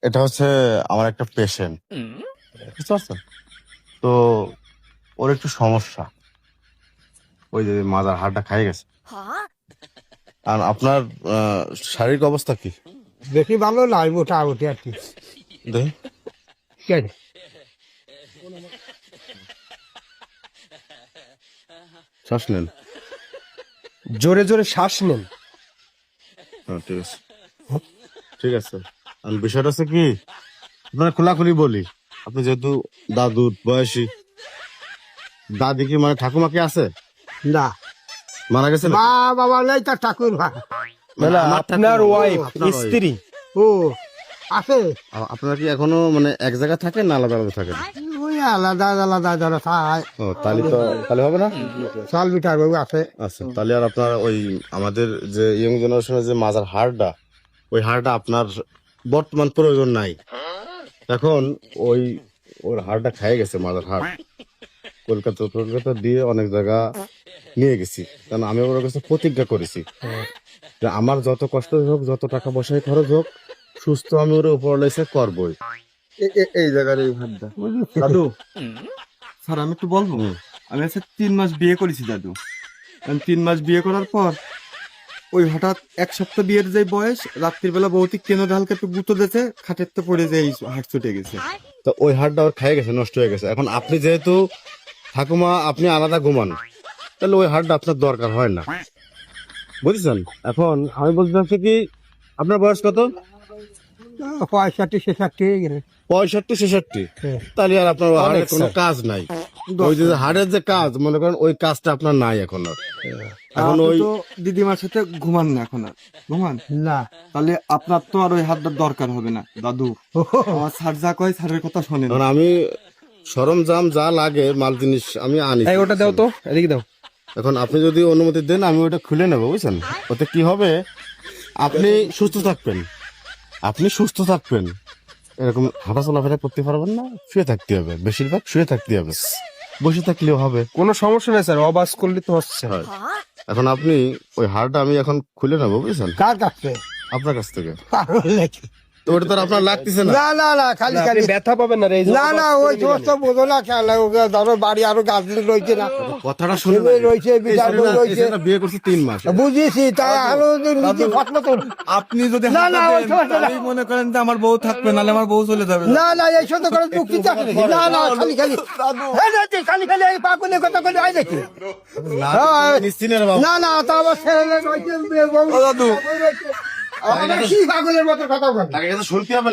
এটা হচ্ছে আমার একটা পেশেন্ট, বুঝতে পারছেন? তো ওর একটু সমস্যা, ওই যে মাজার হাড়টা খাই গেছে। আর আপনার শারীরিক অবস্থা কি? বেশি ভালো নয়, মোটামুটি আর কি। দেখি ঠিক আছে। শ্বাস নেন। জোরে জোরে শ্বাস নেন। হ্যাঁ, ঠিক আছে ঠিক আছে। আর বিষয়টা হচ্ছে কি, আপনার খোলাখুলি বলি, আপনি যেহেতু দাদু বয়সী, দাদি কি মানে ঠাকুমা কি আছে? না, মারা গেছে নাকি? মা বাবা নেই, তার ঠাকুর ভাই। মানে আমার আপনার ঠাকুমা, ওয়াইফ, আপনার wife। স্ত্রী। ও আছে, আপনারা কি এখনো মানে এক জায়গায় থাকেন না আলাদা আলাদা থাকেন? ওই আলাদা আলাদা ধরো খায়। ও তাহলে হবে না। চাল বিটার বাবু আছে। আচ্ছা, তাহলে আর আপনার ওই আমাদের যে ইয়ং জেনারেশনের যে মাজার হাড়টা, ওই হাড়টা আপনার বর্তমান প্রয়োজন নাই এখন। ওর হাড়টা খেয়ে গেছে, মাজার হাড়। কলকাতা দিয়ে অনেক জায়গা নিয়ে গেছি, কারণ আমি ওর কাছে প্রতিজ্ঞা করেছি যে আমার যত কষ্ট হোক, যত টাকা পয়সায় খরচ হোক, সুস্থ আমি ওর উপর লেসে করবই। এই জায়গার এই হাড়টা দাদু স্যার, আমি একটু বলবো। আমি আজকে 3 মাস বিয়ে করেছি দাদু। আমি 3 মাস বিয়ে করার পর ওই হঠাৎ 1 সপ্তাহ বিয়ের যে বয়স, রাত্রির বেলা বৌতি কেন হালকা একটু গুঁতো দিয়েছে, খাটের তো পড়ে যে এই হাট ছুটে গেছে। তো ওই হাড়টা ওর খেয়ে গেছে, নষ্ট হয়ে গেছে। এখন আপনি যেহেতু ঠাকুমা, আপনি আলাদা ঘুমান, তাহলে ওই হাড়টা আপনার দরকার হয় না, বুঝেছেন? এখন আমি বলতে চাচ্ছি কি, আপনার বয়স কত? 65-66 গেলে। 65-66। তাহলে আর আপনার হাড়ের কোনো কাজ নাই। ওই যে হাড়ের যে কাজ, মনে করেন ওই কাজটা আপনার নাই এখন আর। এখন আপনি ওই তো দিদিমার সাথে ঘুমান না এখন আর? ঘুমান না, তাহলে আপনার তো আর ওই হাতটার দরকার হবে না দাদু। আমার স্যার যা কয় স্যারের কথা শোনেন। এখন আমি সরঞ্জাম যা লাগে, মাল জিনিস আমি আনি। ওটা দাও তো, এদিকে দাও। এখন আপনি যদি অনুমতি দেন, আমি ওটা খুলে নেবো, বুঝছেন? ওতে কি হবে, আপনি সুস্থ থাকবেন। আপনি সুস্থ থাকবেন, এরকম হাঁটা চলাফেরা করতে পারবেন না, শুয়ে থাকতে হবে, বেশিরভাগ শুয়ে থাকতে হবে, বসে থাকলেও হবে। কোনো সমস্যা নেই স্যার, অবাস করলে তো হচ্ছে। হয়। এখন আপনি ওই হাড়টা আমি এখন খুলে নেবো, বুঝছেন? কার কাছে? আপনার কাছ থেকে। পাগল নাকি? তো ওটা তো আর আপনার লাগতেছে না। না না না, খালি খালি ব্যথা পাবেন না রে, এই যে না না, ওই সমস্ত বোঝো না, খেয়াল ধরো বাড়ি আরো গার্জেন রয়েছে না, কথাটা শুনে ছেলে রয়েছে, বিটার বউ রয়েছে। বিয়ে করছে 3 মাস। বুঝিয়েছি, তাই আরো নিজে ঘটনা তো। আপনি যদি না, না, ওই সমস্যা না। তাহলেই মনে করেন যে আমার বউ থাকবে, নাহলে আমার বউ চলে যাবে। না না, এই সত্য করে যুক্তি চাকরি নাকি? না না, খালি খালি এই দেখি, খালি খালি এই পাগলের কথা বলে আই দেখি। হ্যাঁ, নিশ্চিন্তের বাবু। না না, তা আমার ছেলে রয়েছে, বউ রয়েছে। দাদু। আমার কি পাগলের মতো কথা বলে? তাকে কিন্তু শুনতে হবে।